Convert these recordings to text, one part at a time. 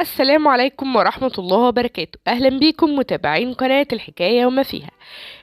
السلام عليكم ورحمة الله وبركاته. أهلا بيكم متابعين قناة الحكاية وما فيها.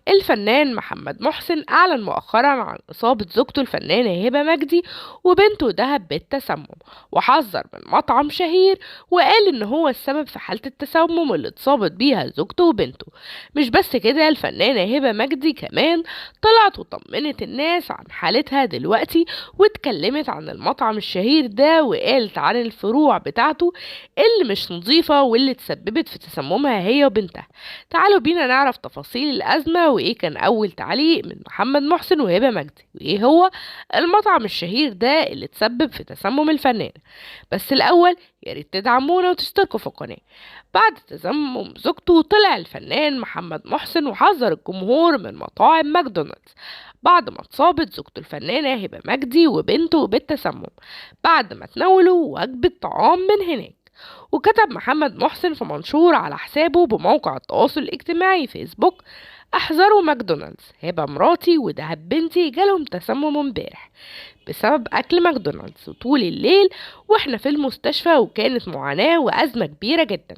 الفنان محمد محسن أعلن مؤخرا عن إصابة زوجته الفنانة هبة مجدي وبنته دهب بالتسمم، وحذر من مطعم شهير وقال إن هو السبب في حالة التسمم اللي اتصابت بيها زوجته وبنته. مش بس كده، الفنانة هبة مجدي كمان طلعت وطمنت الناس عن حالتها دلوقتي، واتكلمت عن المطعم الشهير ده وقالت عن الفروع بتاعته اللي مش نظيفة واللي تسببت في تسممها هي وبنتها. تعالوا بينا نعرف تفاصيل الأزمة وإيه كان أول تعليق من محمد محسن وهبة مجدي، وإيه هو المطعم الشهير ده اللي تسبب في تسمم الفنانة. بس الأول ياريت تدعمونا وتشتركوا في القناة. بعد تسمم زوجته طلع الفنان محمد محسن وحذر الجمهور من مطاعم ماكدونالدز بعد ما اتصابت زوجته الفنانة هبة مجدي وبنته بالتسمم بعد ما تناولوا وجبة طعام من هناك. وكتب محمد محسن في منشور على حسابه بموقع التواصل الاجتماعي فيسبوك: احذروا ماكدونالدز، هبة مراتي ودهب بنتي جالهم تسمم امبارح بسبب اكل ماكدونالدز وطول الليل واحنا في المستشفى، وكانت معاناة وازمة كبيرة جدا.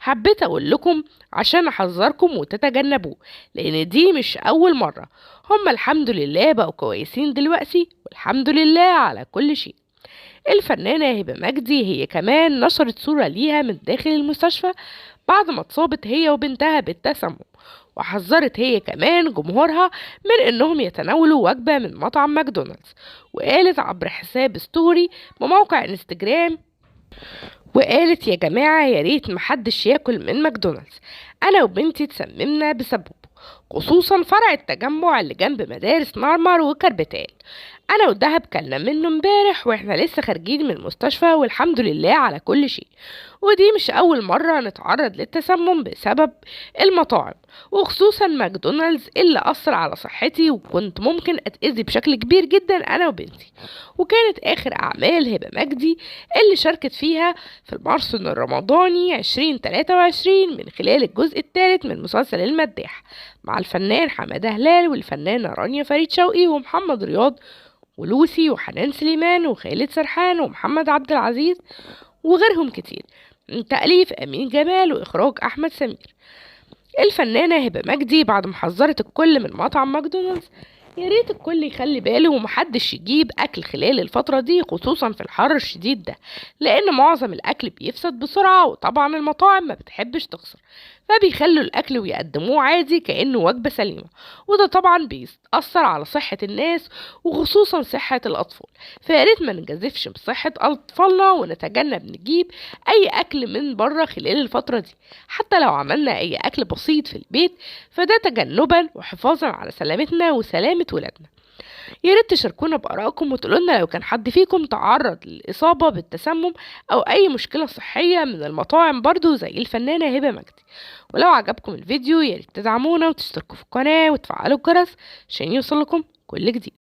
حبيت اقول لكم عشان احذركم وتتجنبوه، لان دي مش اول مرة. هما الحمد لله بقوا كويسين دلوقتي، والحمد لله على كل شيء. الفنانة هبة مجدي هي كمان نشرت صورة ليها من داخل المستشفى بعد ما اتصابت هي وبنتها بالتسمم، وحذرت هي كمان جمهورها من انهم يتناولوا وجبة من مطعم ماكدونالدز. وقالت عبر حساب ستوري بموقع انستجرام، وقالت: يا جماعة يا ريت محدش ياكل من ماكدونالدز، انا وبنتي تسممنا بسببه، خصوصا فرع التجمع اللي جنب مدارس نارمر وكربتال. انا ودهب كلنا منه امبارح واحنا لسه خارجين من المستشفى، والحمد لله على كل شيء. ودي مش اول مرة نتعرض للتسمم بسبب المطاعم، وخصوصا ماكدونالدز اللي اثر على صحتي، وكنت ممكن اتأذي بشكل كبير جدا انا وبنتي. وكانت اخر اعمال هبة مجدي اللي شاركت فيها في الماراثون الرمضاني 2023 من خلال الجزء الثالث من مسلسل المداح مع الفنان حمادة هلال والفنانة رانيا فريد شوقي ومحمد رياض ولوسي وحنان سليمان وخالد سرحان ومحمد عبد العزيز وغيرهم كتير، من تأليف أمين جمال وإخراج أحمد سمير. الفنانة هبة مجدي بعد ما حذرت الكل من مطعم ماكدونالدز: يا ريت الكل يخلي باله ومحدش يجيب أكل خلال الفترة دي، خصوصا في الحر الشديد ده، لأن معظم الأكل بيفسد بسرعة، وطبعا المطاعم ما بتحبش تخسر، فبيخلوا الأكل ويقدموه عادي كأنه وجبة سليمة، وده طبعا بيأثر على صحة الناس وخصوصا صحة الأطفال. فياريت ما نجازفش بصحة أطفالنا ونتجنب نجيب أي أكل من بره خلال الفترة دي. حتى لو عملنا أي أكل بسيط في البيت فده تجنبا وحفاظا على سلامتنا وسلامة ولادنا. يا ريت تشاركونا بآرائكم وتقولولنا لو كان حد فيكم تعرض للإصابة بالتسمم أو أي مشكلة صحية من المطاعم برضو زي الفنانة هبة مجدي. ولو عجبكم الفيديو يا ريت تدعمونا وتشتركوا في القناة وتفعلوا الجرس عشان يوصلكم كل جديد.